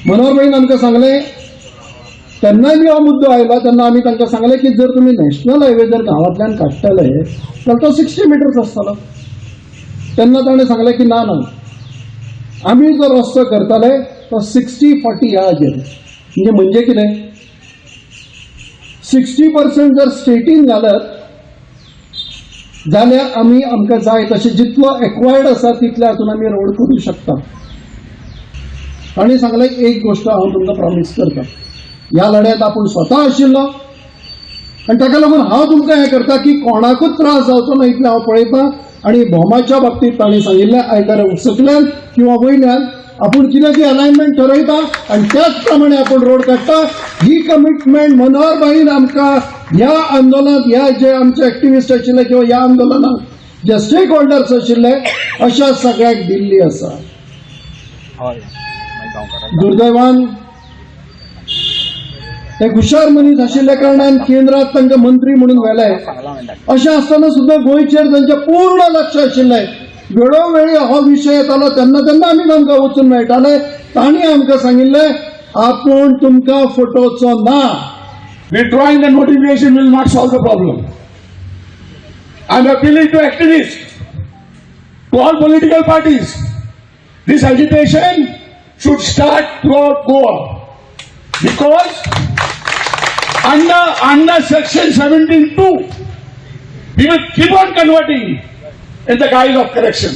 मनोहरभाईन आमकां सांगलें, तेन्नाय बी हो मुद्दो आयलो तेन्ना आमी तांकां सांगलें की जर तुमी नॅशनल हायवे जर गांवांतल्यान काडटले जाल्यार तो 60 मिटर्स आसतलो. तेन्ना ताणें सांगलें की ना ना, आमी जो रस्तो करतले तो 60-40 ह्या हाजेर. म्हणजे कितें, 60% जर स्टेटीन घालत जाल्यार आमी आमकां जाय तशें जितलो एक्वायर्ड आसा तितल्या हातून आमी रोड करूं शकता. ताणें सांगलें एक गोश्ट हांव तुमकां प्रॉमिस करता, ह्या लढ्यात आपूण स्वता आशिल्लो आनी ताका लागून हांव तुमकां हें करता की कोणाकूच त्रास जावचो ना इतलें हांव पळयतां. आनी भोमाच्या बाबतींत ताणें सांगिल्लें आयदर सकल्यान किंवा वयल्यान आपूण कितें ती अलायनमेंट ठरयता आनी त्याच प्रमाणे आपूण रोड काडटा. ही कमिटमेंट मनोहरभाईन आमकां ह्या आंदोलनात, ह्या जे आमचे एक्टिविस्ट आशिल्ले किंवा ह्या आंदोलनात जे स्टेक होल्डर्स आशिल्ले अशा सगळ्याक दिल्ली आसा. दुर्दैवान ते हुशार मनीस आशिल्ल्या कारणान केंद्रात तांकां मंत्री म्हणून व्हेले. अशें आसतना सुद्दां गोंयचेर तांचें पूर्ण लक्ष आशिल्लें. वेळोवेळी हो विशय येतालो तेन्ना तेन्ना आमी तांकां वचून मेळटाले. तांणी आमकां सांगिल्लें आपूण तुमकां फटोवचो ना. Withdrawing the notification will not solve the problem. I am appealing to activists, to all political parties. This agitation should start throughout Goa because under section 17(2), we will keep on converting in the guise of correction.